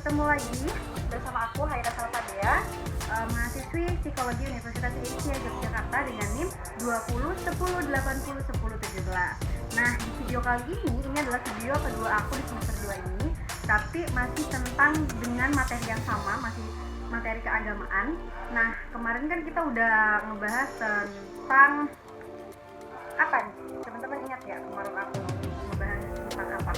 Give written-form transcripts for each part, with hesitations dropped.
ketemu lagi bersama aku Haira Salvadea, mahasiswi Psikologi Universitas Asia Yogyakarta dengan NIM 2010801017. Nah, di video kali ini adalah video kedua aku di semester 2 ini, tapi masih tentang dengan materi yang sama, masih materi keagamaan. Nah, kemarin kan kita udah ngebahas tentang apa nih? Teman-teman ingat ya kemarin aku ngebahas tentang apa?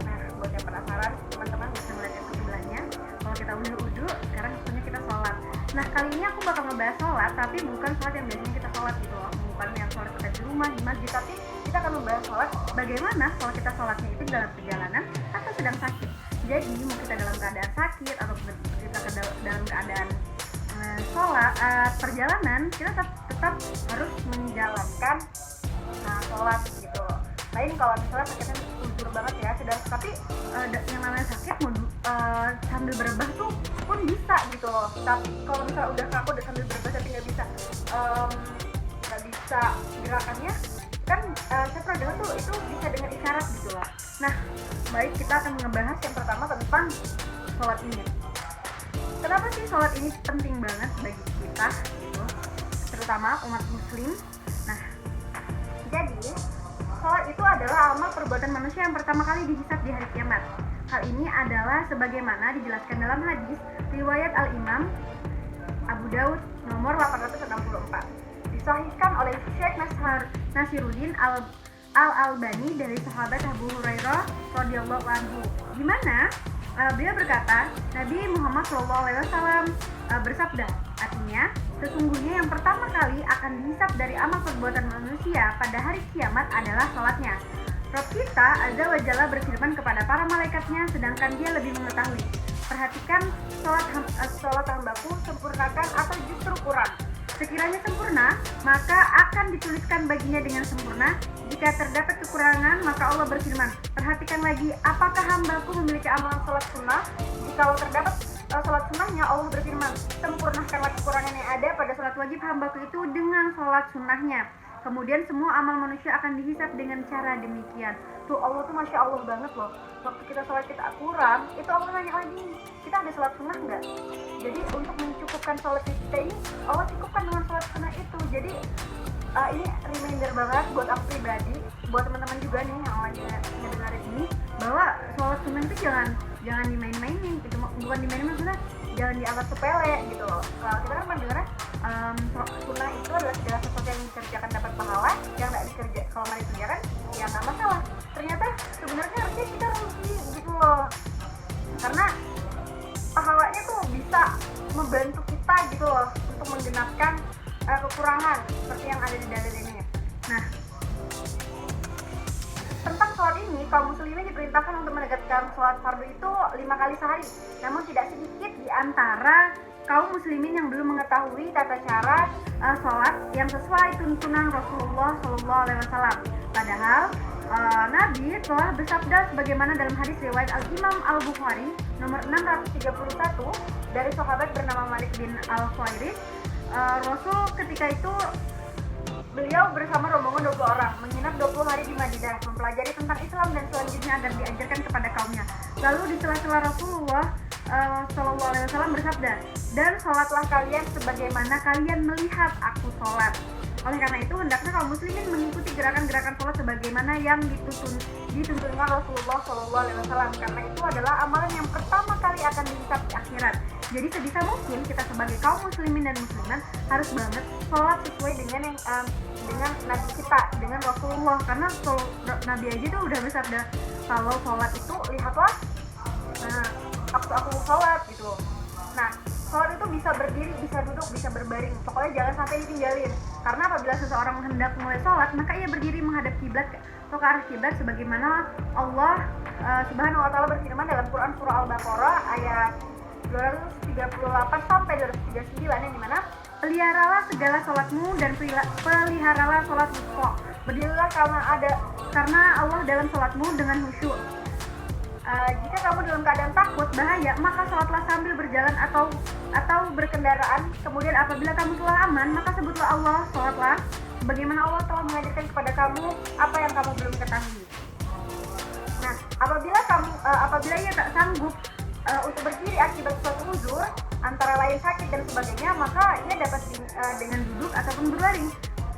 Nah, buat yang penasaran, teman-teman bisa melihat yang sebelahnya. Kalau kita udah sekarang waktunya kita sholat. Nah, kali ini aku bakal ngebahas sholat, tapi bukan sholat yang biasanya kita sholat gitu loh. Bukan yang sholat kita di rumah, di masjid, tapi kita akan membahas sholat bagaimana kalau kita sholatnya itu dalam perjalanan atau sedang sakit. Jadi, mau kita dalam keadaan sakit atau kita dalam keadaan sholat perjalanan, kita tetap harus menjalankan sholat gitu. Lain kalau misalnya sakitnya jujur banget ya, tapi yang namanya sakit sambil berebah tuh pun bisa gitu loh. Tapi kalau misalnya udah kaku udah sambil berebah tapi nggak bisa gerakannya, kan saya pernah dengar tuh itu bisa dengan isyarat gitu loh. Nah, baik, kita akan ngebahas yang pertama tentang sholat ini. Kenapa sih sholat ini penting banget bagi kita gitu, terutama umat muslim? Nah, jadi sholat itu adalah amal perbuatan manusia yang pertama kali dihisab di hari kiamat. Hal ini adalah sebagaimana dijelaskan dalam hadis riwayat Al-Imam Abu Daud nomor 864. Disahihkan oleh Syekh Nasiruddin Al-Albani dari sahabat Abu Hurairah radhiyallahu anhu, di mana beliau berkata, Nabi Muhammad SAW bersabda, artinya, sesungguhnya yang pertama kali akan dihisab dari amal perbuatan manusia pada hari kiamat adalah sholatnya. Rabb kita Azza wa Jalla berfirman kepada para malaikatnya, sedangkan dia lebih mengetahui. Perhatikan sholat hambaku, sempurnakan atau justru kurang. Sekiranya sempurna, maka akan dituliskan baginya dengan sempurna. Jika terdapat kekurangan, maka Allah berfirman, perhatikan lagi, apakah hambaku memiliki amalan sholat sunnah? Jika terdapat sholat sunnahnya, Allah berfirman, sempurnakanlah kekurangan yang ada pada sholat wajib hambaku itu dengan sholat sunnahnya. Kemudian semua amal manusia akan dihisab dengan cara demikian. Tuh, Allah tuh Masya Allah banget loh. Waktu kita sholat kita kurang, itu Allah nanya lagi, kita ada sholat sunnah nggak? Jadi untuk mencukupkan sholat kita ini, Allah cukupkan dengan sholat sunnah itu. Jadi ini reminder banget buat aku pribadi, buat teman-teman juga nih yang lagi ngedengerin ini, bahwa sholat sunnah itu jangan dimain-mainin gitu. Bukan dimainin, maksudnya jangan dianggap sepele gitu loh. Kalau kita kan mendengarnya sunnah itu adalah segala sesuatu yang dikerjakan dapat pahala, yang nggak dikerjakan ya nggak masalah. Ternyata sebenarnya harusnya kita rugi gitu loh, karena pahalanya tuh bisa membantu kita gitu loh untuk menggenapkan kekurangan seperti yang ada di dalil ini. Nah, tentang sholat ini, kaum muslimin diperintahkan untuk menegakkan sholat fardu itu 5 kali sehari. Namun tidak sedikit di antara kaum muslimin yang belum mengetahui tata cara sholat yang sesuai tuntunan Rasulullah SAW. Padahal Nabi telah bersabda sebagaimana dalam hadis riwayat Al-Imam Al-Bukhari nomor 631 dari sahabat bernama Malik bin Al-Khuairis. Rasul ketika itu beliau bersama rombongan 20 orang menginap 20 hari di Madinah, mempelajari tentang Islam dan selanjutnya agar diajarkan kepada kaumnya. Lalu di sela-sela Rasulullah SAW bersabda, dan sholatlah kalian sebagaimana kalian melihat aku sholat. Oleh karena itu, hendaknya kaum muslimin mengikuti gerakan-gerakan sholat sebagaimana yang dituntunkan Rasulullah SAW, karena itu adalah amalan yang pertama kali akan dihisab di akhirat. Jadi sebisa mungkin kita sebagai kaum muslimin dan muslimat harus banget sholat sesuai dengan Nabi kita, dengan Rasulullah, karena Nabi aja tuh udah bersabda kalau sholat itu lihatlah aku sholat gitu. Nah, sholat itu bisa berdiri, bisa duduk, bisa berbaring, pokoknya jangan sampai ditinggalin. Karena apabila seseorang hendak mulai sholat, maka ia berdiri menghadap kiblat atau ke arah kiblat sebagaimana Allah Subhanahu wa taala berfirman dalam Quran surah Al-Baqarah ayat 238 sampai 239, yang dimana peliharalah segala sholatmu dan peliharalah sholat wusta. Berdirilah karena Allah dalam sholatmu dengan khusyuk. Jika kamu dalam keadaan takut, bahaya, maka sholatlah sambil berjalan atau berkendaraan. Kemudian apabila kamu telah aman, maka sebutlah Allah, sholatlah bagaimana Allah telah mengajarkan kepada kamu apa yang kamu belum ketahui. Nah, apabila ia tak sanggup untuk berdiri akibat suatu uzur antara lain sakit dan sebagainya, maka ia dapat dengan duduk ataupun berbaring,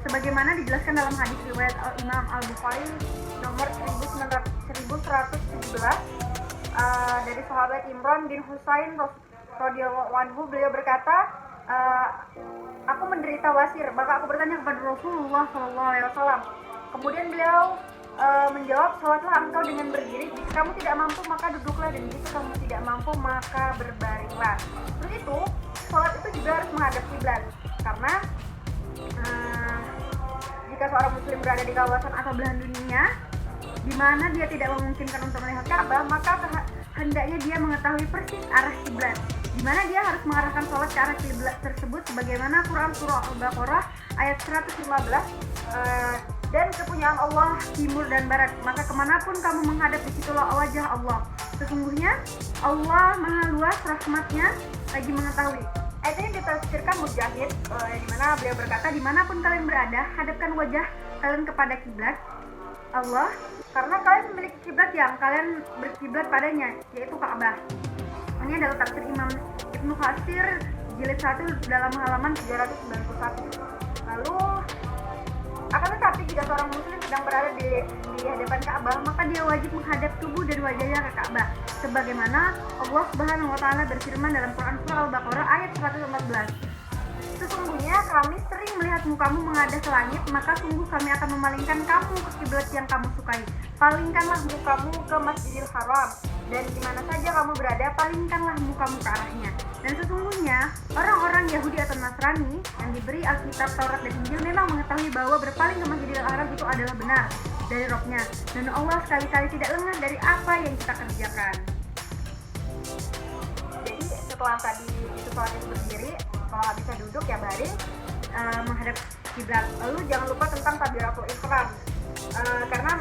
sebagaimana dijelaskan dalam hadis riwayat Imam Al-Bukhari nomor 1117 dari sahabat Imran bin Husain radhiyallahu anhu. Beliau berkata, aku menderita wasir, maka aku bertanya kepada Rasulullah SAW. Kemudian beliau menjawab, sholatlah engkau dengan berdiri, jika kamu tidak mampu maka duduklah, dan jika kamu tidak mampu maka berbaringlah. Terus itu, sholat itu juga harus menghadap kiblat, karena jika seorang muslim berada di kawasan atau belahan dunia di mana dia tidak memungkinkan untuk melihat Ka'bah, maka hendaknya dia mengetahui persis arah kiblat, di mana dia harus mengarahkan sholat ke arah kiblat tersebut, sebagaimana Quran surah Al-Baqarah ayat 115, dan kepunyaan Allah timur dan barat, maka kemanapun kamu menghadap, disitulah wajah Allah. Sesungguhnya Allah maha luas rahmatnya lagi mengetahui. Ayat ini ditafsirkan Mujahid, di mana beliau berkata, dimanapun kalian berada, hadapkan wajah kalian kepada kiblat Allah, karena kalian memiliki kiblat yang kalian berkiblat padanya, yaitu Ka'bah. Ini adalah tafsir Imam Ibnu Katsir jilid 1 dalam halaman 391. Lalu, akan tetapi jika seorang muslim sedang berada di hadapan Ka'bah, maka dia wajib menghadap tubuh dan wajahnya ke Ka'bah, sebagaimana Allah Subhanahu wa taala berfirman dalam Quran surah Al-Baqarah ayat 114. Sesungguhnya kami sering melihat mukamu menghadap ke langit, maka sungguh kami akan memalingkan kamu ke kiblat yang kamu sukai. Palingkanlah mukamu ke Masjidil Haram, dan di mana saja kamu berada, palingkanlah mukamu ke arahnya. Dan sesungguhnya orang-orang Yahudi atau Nasrani yang diberi Alkitab, Taurat, dan Injil memang mengetahui bahwa berpaling ke Masjidil Haram itu adalah benar dari Rohnya, dan Allah sekali-kali tidak lengah dari apa yang kita kerjakan. Jadi setelah tadi itu sholat itu berdiri, kalau bisa duduk ya baring, menghadap kiblat. Lalu jangan lupa tentang takbiratul ihram, karena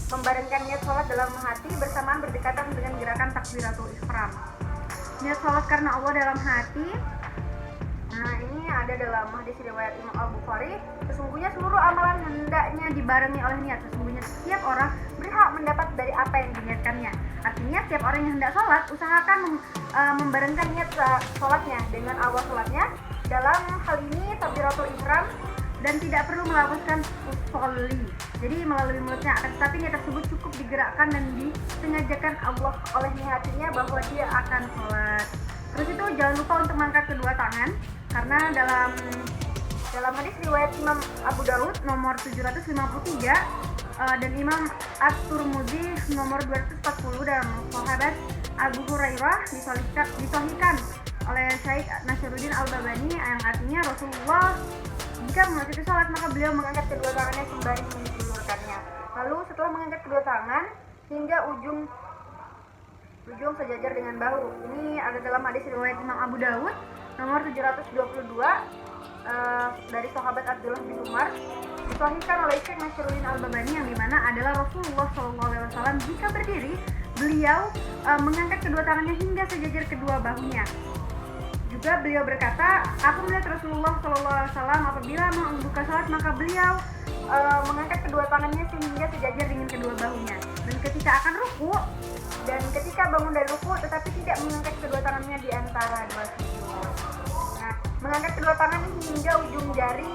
membarengkan niat sholat dalam hati bersamaan berdekatan dengan gerakan takbiratul ihram. Niat sholat karena Allah dalam hati. Nah, ini ada dalam hadis riwayat Imam Al-Bukhari, sesungguhnya seluruh amalan hendaknya dibarengi oleh niat. Sesungguhnya setiap orang berhak mendapat dari apa yang diniatkannya. Artinya setiap orang yang hendak sholat, usahakan membarengkan niat sholatnya dengan awal sholatnya. Dalam hal ini takbiratul ihram, dan tidak perlu melafazkan usolli, jadi melalui mulutnya, akan tetapi niat tersebut cukup digerakkan dan disengajakan Allah oleh hatinya bahwa dia akan sholat. Terus itu jangan lupa untuk mengangkat kedua tangan, karena dalam hadis riwayat Imam Abu Daud nomor 753 dan Imam At-Tirmidzi nomor 240 dalam sahabat Abu Hurairah disahihkan oleh Syekh Nasiruddin Al-Albani, yang artinya Rasulullah jika memasuki sholat maka beliau mengangkat kedua tangannya sembari menjulurkannya. Lalu setelah mengangkat kedua tangan hingga ujung sejajar dengan bahu. Ini ada dalam hadis riwayat Imam Abu Daud nomor 722 dari sahabat Abdullah bin Umar, disahihkan oleh Syekh Nasiruddin Al-Albani, yang dimana adalah Rasulullah SAW jika berdiri beliau mengangkat kedua tangannya hingga sejajar kedua bahunya. Juga beliau berkata, aku melihat Rasulullah SAW apabila membuka sholat maka beliau mengangkat kedua tangannya sehingga sejajar dengan kedua bahunya, dan ketika akan ruku dan ketika bangun dari ruku tetapi tidak mengangkat kedua tangannya di antara dua sujud. Nah, mengangkat kedua tangan hingga ujung jari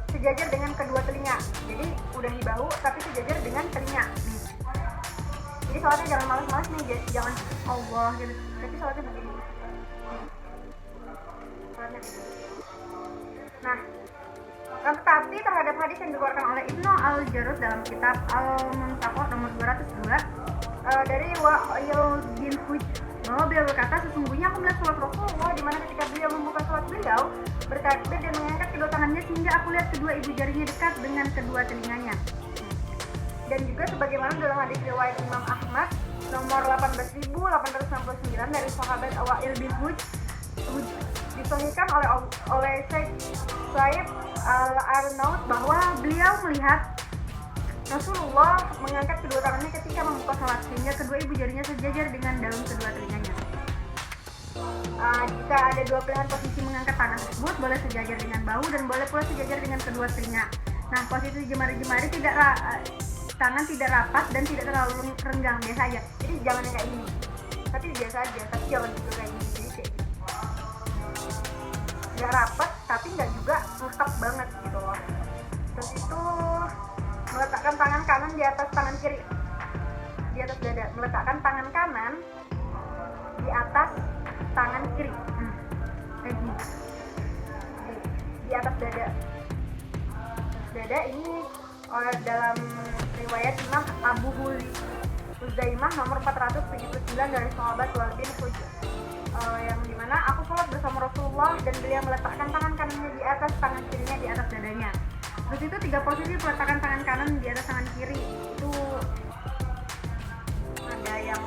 sejajar dengan kedua telinga. Jadi udah di bahu tapi sejajar dengan telinga. Jadi sholatnya jangan malas-malas nih, jangan Allah gitu. Tapi sholatnya begini. Sholatnya begini. Nah, tetapi terhadap hadis yang dikeluarkan oleh Ibnu Al-Jarud dalam kitab Al-Muntaqah nomor 202 dari Wa'il bin Hujr, bahwa beliau berkata, sesungguhnya aku melihat sholat Rasulullah di mana ketika beliau membuka sholat beliau bertakbir dan mengangkat kedua tangannya sehingga aku lihat kedua ibu jarinya dekat dengan kedua telinganya. Dan juga sebagaimana dalam hadis riwayat Imam Ahmad nomor 18.869 dari sahabat Wa'il bin Hujr, disahihkan oleh Syekh Said Al-Arnaud bahwa beliau melihat Rasulullah mengangkat kedua tangannya ketika membuka salat sehingga kedua ibu jarinya sejajar dengan daun kedua telinganya. Jika ada dua pilihan posisi mengangkat tangan tersebut, boleh sejajar dengan bahu dan boleh pula sejajar dengan kedua telinga. Nah, posisi jemari-jemari tangan tidak rapat dan tidak terlalu renggang, biasa aja. Jadi jangan yang kayak gini, tapi biasa aja, tapi jangan juga kayak gini. Jadi kayak gini, nggak rapat tapi nggak juga ngekep banget gitu loh. Terus itu meletakkan tangan kanan di atas tangan kiri, di atas dada. Meletakkan tangan kanan di atas tangan kiri, kayak gini, di atas dada. Dada ini dalam riwayat Imam Abu Huzaimah nomor 479 dari sahabat Walid bin Hujr, yang dimana aku sholat bersama Rasulullah dan beliau meletakkan tangan kanannya di atas, tangan kirinya di atas dadanya. Terus itu 3 posisi peletakan tangan kanan di atas tangan kiri itu ada yang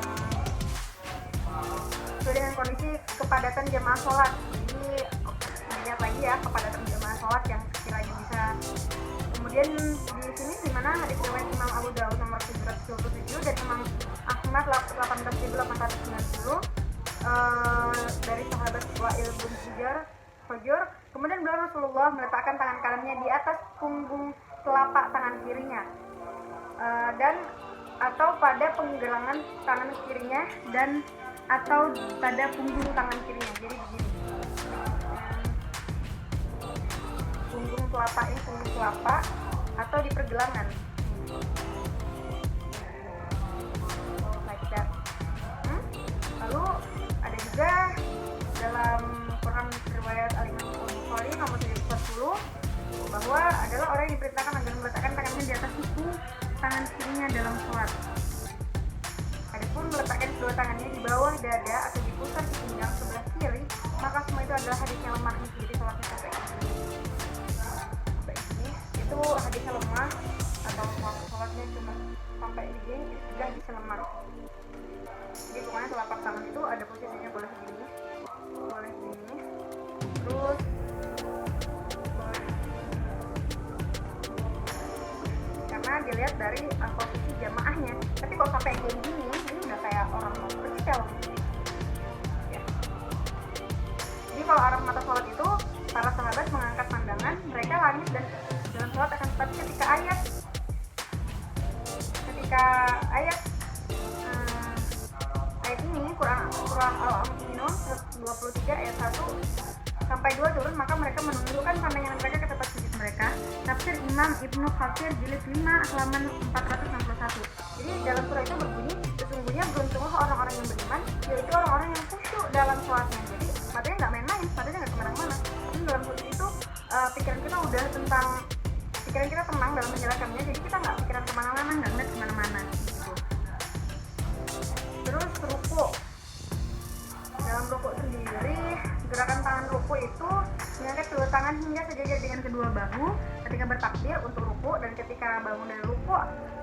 sesuai dengan kondisi kepadatan jemaah sholat. Jadi dilihat lagi ya kepadatan jemaah sholat yang sekiranya bisa. Kemudian di sini dimana hadis riwayat Imam Abu Dawud nomor 727 dan Imam Ahmad 18.890 dari sahabat Wa'il bin Hujr. Kemudian beliau Rasulullah meletakkan tangan kanannya di atas punggung telapak tangan kirinya, dan atau pada penggelangan tangan kirinya dan atau pada punggung tangan kirinya. Jadi begini, punggung telapak ini, punggung telapak atau di pergelangan, like that. Lalu ada juga dalam Quran riwayat Al-Imam Bukhari nomor 740 bahwa adalah orang yang diperintahkan agar meletakkan tangannya di atas siku tangan kirinya dalam sholat. Adapun meletakkan kedua tangannya di bawah dada atau di pusat pinggang sebelah kiri, maka semua itu adalah hadis yang lemah. Jadi sholatnya sampai ini itu hadisnya lemah, atau sholatnya cuma sampai di sini itu sudah bisa lemah. Jadi pokoknya telapak tangan itu ada posisinya boleh gini, boleh gini, terus karena dilihat dari posisi jamaahnya. Tapi kalau sampai kayak gini, ini udah kayak orang mau bercel ya. Jadi kalau arah mata sholat itu, para sahabat mengangkat pandangan mereka langit dan dalam sholat akan tetapi ketika ayat ini Quran Al-Mu'minun 23 ayat 1 sampai 2 turun, maka mereka menundukkan pandangan mereka ke tempat sujud mereka. Tafsir Imam Ibnu Katsir jilid 5 halaman 461. Jadi dalam surah itu berbunyi, sesungguhnya beruntunglah orang-orang yang beriman, yaitu orang-orang yang khusyuk dalam sholatnya. Jadi matanya nggak main-main, matanya nggak kemana-mana. Tapi dalam surah itu pikiran kita tenang dalam menjalankannya, jadi kita nggak pikiran kemana-mana, nggak ngeliat kemana-mana gitu. Terus ruku. Dalam ruku sendiri, gerakan tangan ruku itu mengangkat kedua tangan hingga sejajar dengan kedua bahu ketika bertakbir untuk ruku, dan ketika bangun dari ruku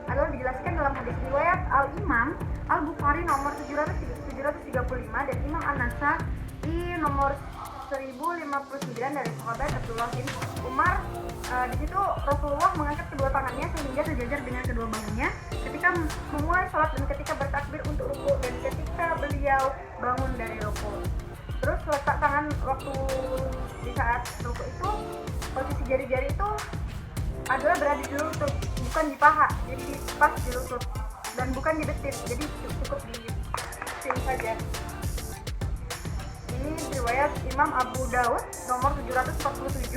adalah dijelaskan dalam hadis riwayat Al-Imam Al-Bukhari nomor 735 dan Imam An-Nasa'i nomor 1059 dari sahabat Abdullah bin Umar. Di situ Rasulullah mengangkat kedua tangannya sehingga sejajar dengan kedua bahunya ketika memulai sholat dan ketika bertakbir untuk ruku dan ketika beliau bangun dari ruku. Terus letak tangan waktu di saat ruku itu, posisi jari-jari itu adalah berada di lutut, bukan di paha. Jadi pas di lutut dan bukan di betis, jadi cukup di sini saja. Ini riwayat Imam Abu Dawud nomor 747,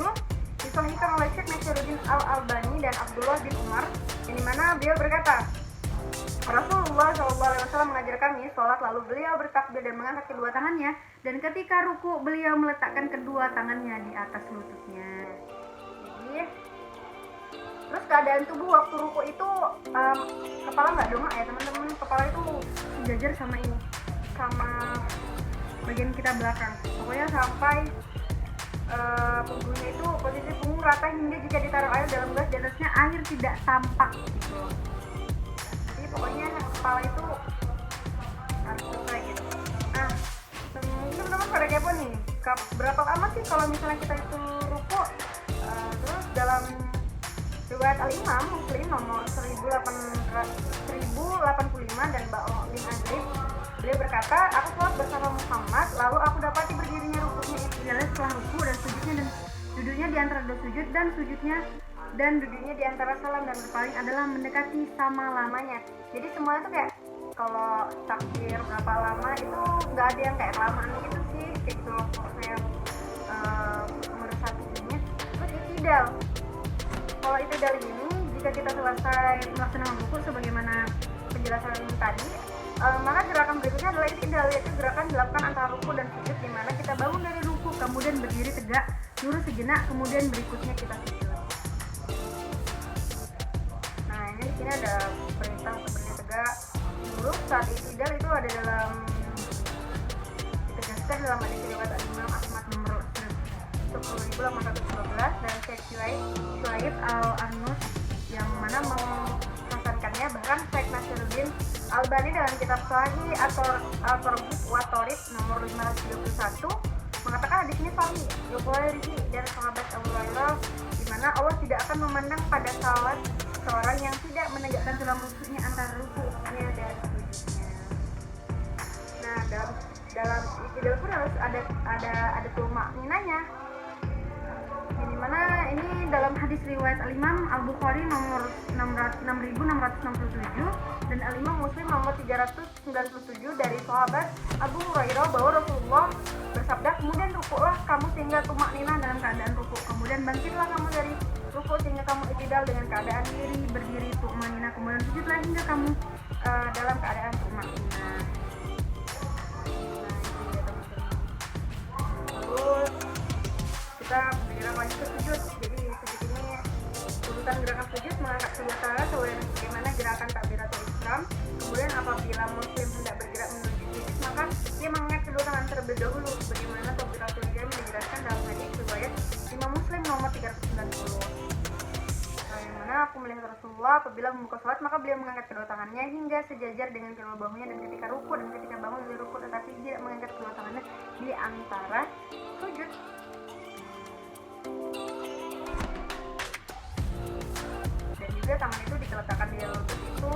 disahihkan oleh Syekh Nasiruddin Al-Albani dan Abdullah bin Umar, yang dimana beliau berkata, Rasulullah SAW mengajar kami sholat, lalu beliau bertakbir dan mengangkat kedua tangannya, dan ketika ruku beliau meletakkan kedua tangannya di atas lututnya. Jadi terus keadaan tubuh waktu ruku itu kepala nggak dongak ya teman-teman, kepala itu sejajar sama ini, sama bagian kita belakang, pokoknya sampai punggungnya itu posisi punggung rata hingga jika ditaruh air dalam gelas di atasnya air tidak tampak gitu. Jadi pokoknya kepala itu harus selesai gitu. Nah, mungkin teman-teman pada kepo nih, berapa lama sih kalau misalnya kita itu ruku? Terus dalam riwayat Al-Imam Muslim nomor 1085 dan Ba'o bin Azib, beliau berkata, aku sholat bersama Muhammad, lalu aku dapati berdirinya rukunya itu adalah setelah ruku dan sujudnya di antara dua sujud dan sujudnya dan duduknya di antara salam dan berpaling adalah mendekati sama lamanya. Jadi semuanya tuh kayak kalau takbir berapa lama itu nggak ada yang kayak kelamaan gitu sih, kayak gitu loh pokoknya meresatinya. Terus itidal, kalau itidal ini jika kita selesai melaksanakan ruku sebagaimana penjelasan tadi, maka gerakan berikutnya adalah itidal, yaitu gerakan dilakukan antara ruku dan sujud, di mana kita bangun dari ruku kemudian berdiri tegak lurus sejenak kemudian berikutnya kita sujud. Nah ini di sini ada perintah untuk berdiri tegak lurus saat itidal, itu ada dalam ditegaskan dalam hadis riwayat Imam Ahmad nomor 10.812 dan Syekh Syuaib Al-Arnus yang mana menghasankannya. Bahkan Syekh Nasiruddin Albani dalam kitab Sahih atau Al-Targhib wa Tarhib nomor 531 mengatakan hadis ini sahih Yuqairi dan sahabat Abu Hurairah, di mana Allah tidak akan memandang pada salat seorang yang tidak menegakkan tulang rusuknya antara rukuknya dan sujudnya. Nah dalam itidal pun harus ada tumak ninanya, yang dimana ini dalam hadis riwayat Al-Imam Al-Bukhari nomor 6667 dan Al-Imam Muslim nomor 397 dari sahabat Abu Hurairah bahwa Rasulullah bersabda, kemudian rukuklah kamu sehingga tumak ninah dalam keadaan rukuk, kemudian bangkitlah kamu dari rukuk sehingga kamu itidal dengan keadaan berdiri tumak ninah, kemudian sujudlah hingga kamu dalam keadaan tumak ninah. Terus kita bergerak lanjut ke sujud. Jadi sujud ini urutan gerakan sujud mengangkat kedua tangan sebagaimana gerakan takbiratul ihram. Kemudian apabila muslim hendak bergerak menuju sujud, maka dia mengangkat kedua tangan terlebih dahulu sebagaimana takbiratul ihram dijelaskan dalam hadis riwayat Imam Muslim nomor 390. Yang mana aku melihat Rasulullah apabila membuka salat maka beliau mengangkat kedua tangannya hingga sejajar dengan kedua bahunya, dan ketika ruku dan ketika bangun dari ruku tetapi dia mengangkat kedua tangannya di antara sujud. Dan juga tangan itu diletakkan di lutut itu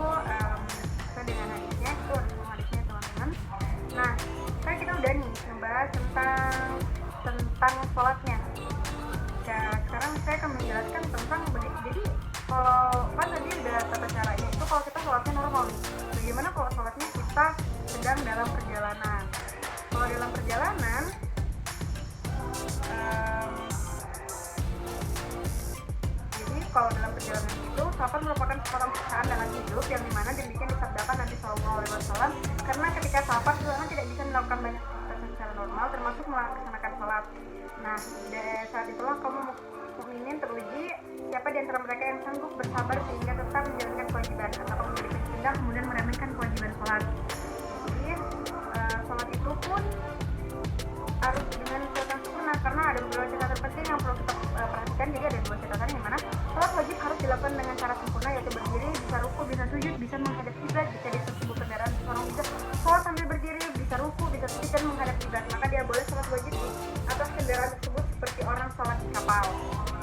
sesuai dengan hadisnya, itu ada semua hadisnya teman-teman. Nah kan kita udah nih ngebahas tentang sholatnya. Nah sekarang saya akan menjelaskan tentang jadi kalau kan tadi udah tata caranya itu kalau kita sholatnya normal nih, bagaimana kalau sholatnya kita sedang dalam perjalanan. Kalau dalam perjalanan jadi kalau dalam perjalanan itu salat merupakan sepotong siksaan dalam hidup yang dimana demikian disabdakan Nabi SAW, karena ketika safar seseorang tidak bisa melakukan banyak aktivitas secara normal termasuk melaksanakan sholat. Nah saat itulah kaum mukminin teruji siapa di antara mereka yang sanggup bersabar sehingga tetap menjalankan kewajiban atau menjadi pecundang kemudian meremehkan kewajiban sholat. Jadi sholat itu pun harus dengan catatan sempurna, karena ada beberapa catatan penting yang perlu kita perhatikan. Jadi ada dua catatan yang mana sholat wajib harus dilakukan dengan cara sempurna, yaitu berdiri, bisa ruku, bisa sujud, bisa menghadap kiblat. Jika di tersebut kendaraan seorang bisa sholat sambil berdiri, bisa ruku, bisa sujud dan menghadap kiblat, maka dia boleh sholat wajib di atas kendaraan tersebut seperti orang sholat di kapal.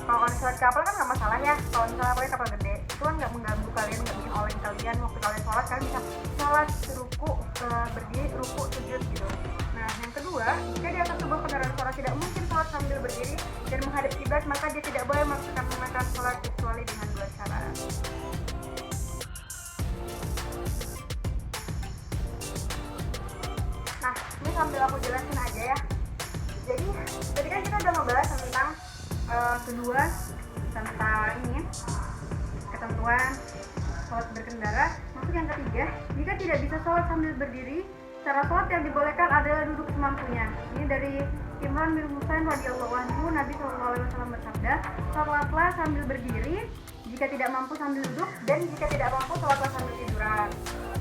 Kalau orang sholat di kapal kan nggak masalah ya, kalau misalnya apalagi kapal gede itu kan nggak mengganggu kalian, nggak bikin oleng kalian waktu kalian sholat. Kalian bisa sholat ruku, berdiri, ruku, sujud gitu. Nah yang kedua, jika di atas sebuah kendaraan seorang tidak mungkin sholat sambil berdiri dan menghadap kiblat, maka dia tidak boleh melaksanakan sholat kecuali dengan dua cara. Nah ini sambil aku jelasin aja ya. Jadi tadi kan kita udah ngebahas tentang kedua tentang ini ketentuan sholat berkendara. Masuk yang ketiga, jika tidak bisa sholat sambil berdiri, cara sholat yang dibolehkan adalah duduk semampunya. Ini dari Imran bin Husain radhiyallahu anhu, Nabi SAW bersabda, sholatlah sambil berdiri, jika tidak mampu sambil duduk, dan jika tidak mampu sholatlah sambil tiduran.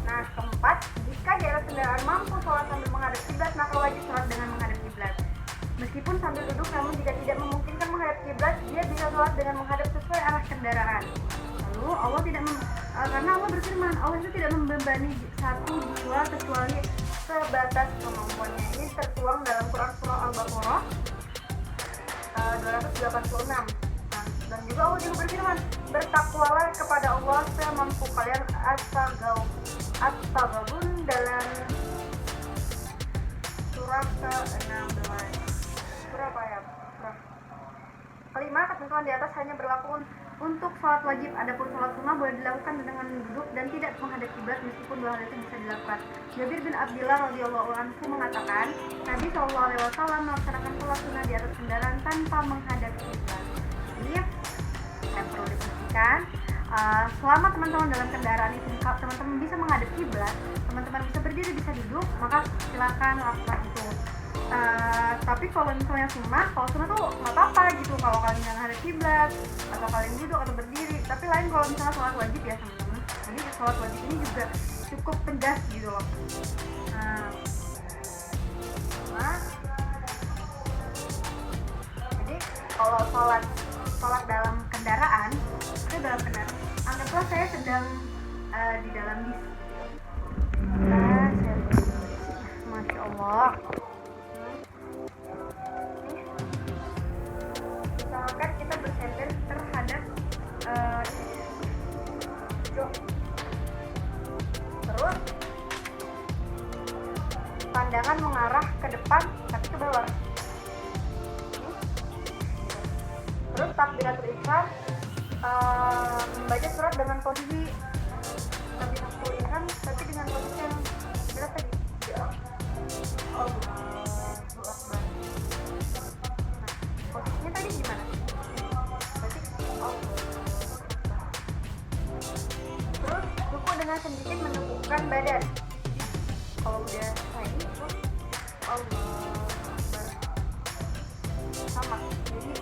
Nah keempat, jika di atas kendaraan mampu sholat sambil menghadap kiblat, maka wajib sholat dengan menghadap kiblat. Meskipun sambil duduk, namun jika tidak memungkinkan menghadap kiblat, dia bisa sholat dengan menghadap sesuai arah kendaraan. Lalu Allah karena Allah berfirman, Allah itu tidak membebani satu jiwa kecuali sebatas kemampuannya. Ini tertuang dalam Quran surah Al-Baqarah 286. Dan juga Allah juga berfirman, bertakwalah kepada Allah semampu kalian. At-Taghabun dalam surah ke-16. Surah apa ya? Surah kelima, ketentuan di atas hanya berlaku Untuk sholat wajib adapun sholat sunnah boleh dilakukan dengan duduk dan tidak menghadap kiblat meskipun dua hal itu bisa dilakukan. Jabir bin Abdullah radhiyallahu anhu mengatakan, Nabi SAW melaksanakan sholat sunnah di atas kendaraan tanpa menghadap kiblat. Ini yang perlu diperhatikan. Selama teman-teman dalam kendaraan itu teman-teman bisa menghadap kiblat, teman-teman bisa berdiri, bisa duduk, maka silakan lakukan itu. Tapi kalau misalnya kalau sunnah tuh nggak apa-apa gitu kalau kalian nggak ada kiblat atau kalian duduk atau berdiri. Tapi lain kalau misalnya sholat wajib ya teman-teman. Jadi sholat wajib ini juga cukup tegas gitu loh. Jadi kalau sholat dalam kendaraan, anggaplah saya sedang di dalam bis. Masya Allah. Misalkan kita bersender terhadap jok, terus pandangan mengarah ke depan tapi ke bawah. Terus takbiratul ihram, membaca surat dengan posisi takbiratul ihram tapi dengan posisi yang berat tadi. Ya Allah. Posisinya tadi gimana? Berarti terus ruku dengan sedikit menundukkan badan. Kalau udah kayak gitu, Allah sama. Jadi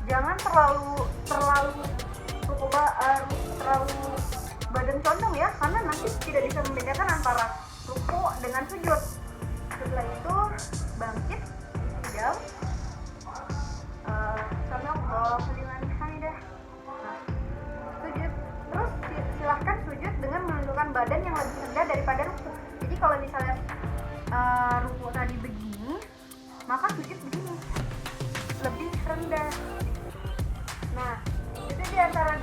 jangan terlalu badan condong ya, karena nanti tidak bisa membedakan antara ruku dengan sujud. Setelah itu bangkit, istidal, sami Allahu liman hamidah. Sujud. Terus silahkan sujud dengan menundukkan badan yang lebih rendah daripada ruku. Jadi kalau misalnya ruku tadi begini, maka sujud begini, lebih rendah. Nah, itu diantara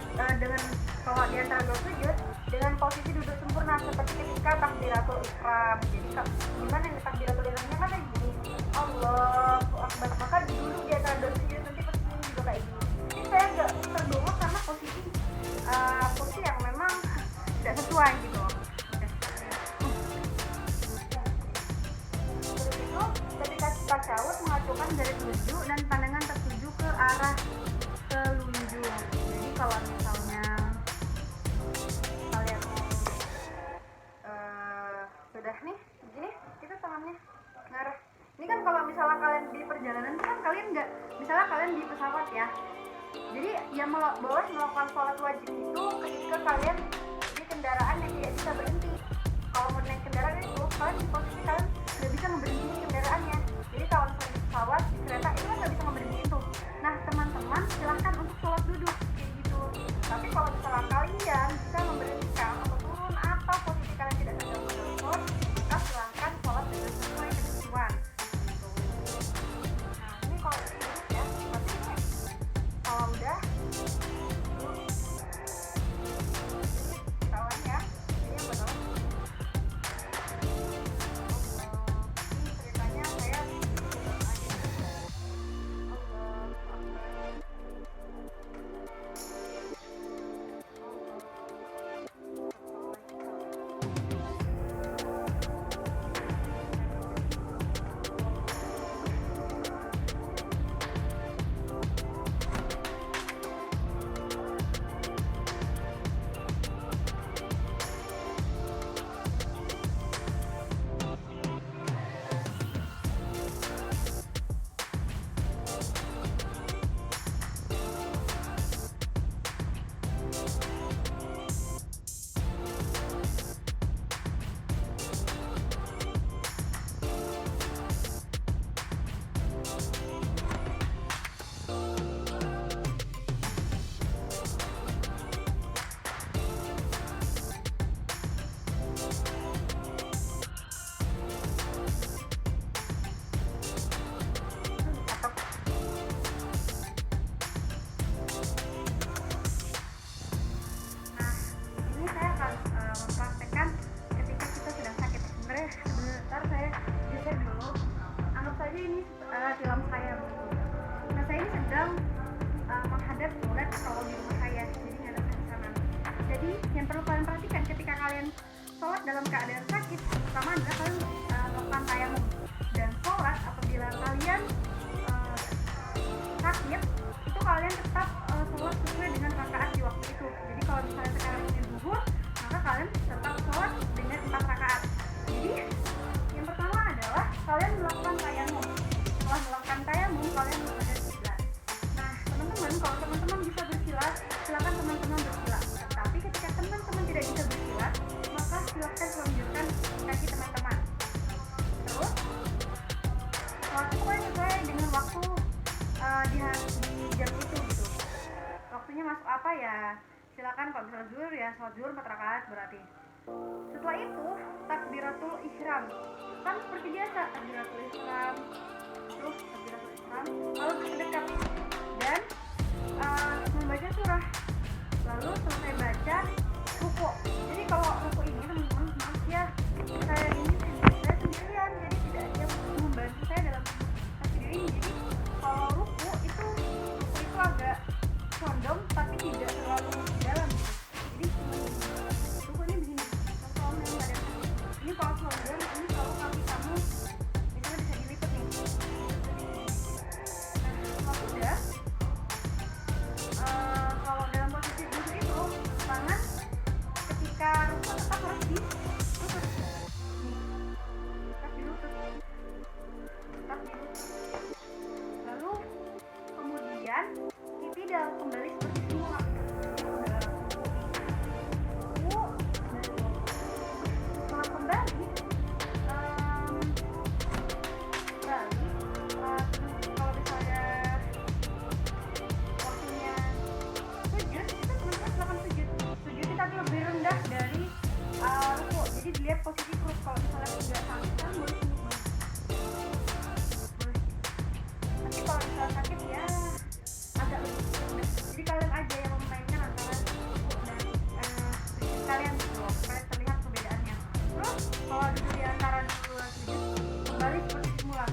dua sujud dengan posisi duduk sempurna seperti ketika takbiratul ihram. Jadi gimana nih takbiratul ihramnya kan kayak gini, Allahu Akbar, maka duduk di antara dua sujud nanti posisinya juga kayak gini. Ini saya agak terdongak karena posisi yang memang tidak sesuai gitu. Terus itu ketika tasyahud mengacukan jari telunjuk dan pandangan tertuju ke arah telunjuk. Jadi kalau misalnya kalian sudah nih begini, kita tangannya ngarah. Ini kan kalau misalnya kalian di perjalanan kan kalian nggak, misalnya kalian di pesawat ya. Jadi yang boleh melakukan sholat wajib itu ketika kalian di kendaraan yang tidak bisa berhenti. Kalau mau naik kendaraan itu kalian di posisi kalian nggak bisa ngeberhentiin kendaraannya. Jadi kalau misalnya di pesawat, di kereta itu kan nggak bisa ngeberhentiin tuh. Nah teman-teman silahkan untuk sholat duduk kayak gitu. Tapi kalau misalnya kalian bisa memberhentikan atau turun atau posisi kalian tidak sedang sholat, maka silahkan sholat dengan sesuai ketentuan. Nah ini kalau duduk ya, tapi ini kalau udah kawan ya, ini yang betul. dalam keadaan sakit, pertama adalah kalian melakukan tayamum. Dan sholat apabila kalian sakit, itu kalian tetap sholat sesuai dengan rakaat di waktu itu. Jadi kalau misalnya sekarang ini zuhur, maka kalian tetap sholat dengan 4 rakaat. Jadi yang pertama adalah kalian melakukan tayamum. Setelah melakukan tayamum, kalian menghadap kiblat. Nah, teman-teman, kalau teman-teman bisa bersilat, silakan teman-teman bersilat. Tapi ketika teman-teman tidak bisa bersilat, maka silakan lanjutkan kaki teman-teman. Terus, waktu pokoknya sesuai dengan waktu di jam itu gitu. Waktunya masuk apa ya? Silakan kalau misalnya zuhur ya, sholat zuhur 4 rakaat berarti. Setelah itu, takbiratul ihram. Kan seperti biasa, takbiratul ihram. Terus takbiratul ihram, lalu bersedekap dan membaca surah. Lalu selesai baca ruku. Jadi kalau ruku ini teman-teman, maaf ya, saya sendirian, jadi tidak ada yang membantu saya dalam takbir ini. Jadi kalau ruku itu agak condong tapi tidak terlalu dalam. Jadi rukunya begini. Kalau memang ada ini kalau condong, ini kalau kaki kamu misalnya bisa dilipat nih. Nah, kalau udah kalau dalam posisi duduk itu tangan ketika ruku tetap harus di lutut. Tetap di lutut. Lalu kemudian tidak kembali seperti semula. Setelah kembali, kalau misalnya waktunya sujud, itu teman-teman silakan sujud. Sujud kita lebih rendah dari ruku. Jadi dilihat posisi perut. Kalau misalnya tidak sakit, kan boleh sujud. Tapi kalau misalnya sakit ya agak lebih rendah. Jadi kalian aja yang memainkan antara dan sujud kalian gitu loh, supaya terlihat perbedaannya. Terus kalau duduk di antara dua sujud, kembali seperti semula.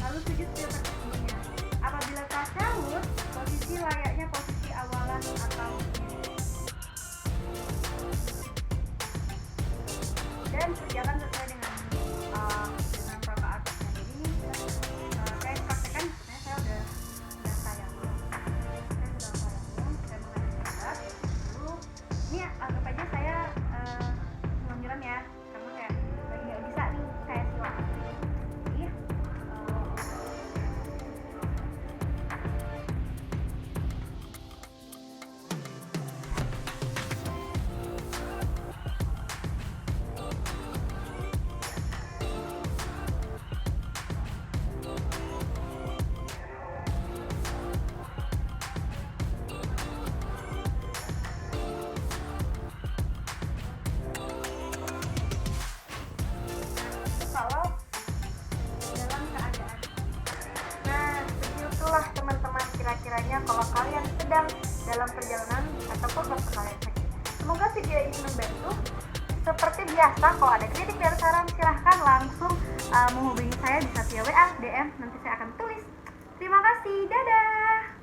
Lalu sujud seperti sebelumnya. Apabila tasyahud, posisi layaknya posisi awalan atau dan kerjakan sesuai dengan rakaatnya. Jadi ini saya praktekkan, saya udah tayamum. Ini anggap aja saya ngelanjuran ya, karena kayak lagi nggak bisa nih saya silat. Jadi kalau dalam keadaan, nah begitulah teman-teman kira-kiranya kalau kalian sedang dalam perjalanan ataupun waktu kalian sakit. Semoga video ini membantu. Seperti biasa, kalau ada kritik dan saran silahkan langsung menghubungi saya bisa via WA, DM, nanti saya akan tulis. Terima kasih, dadah.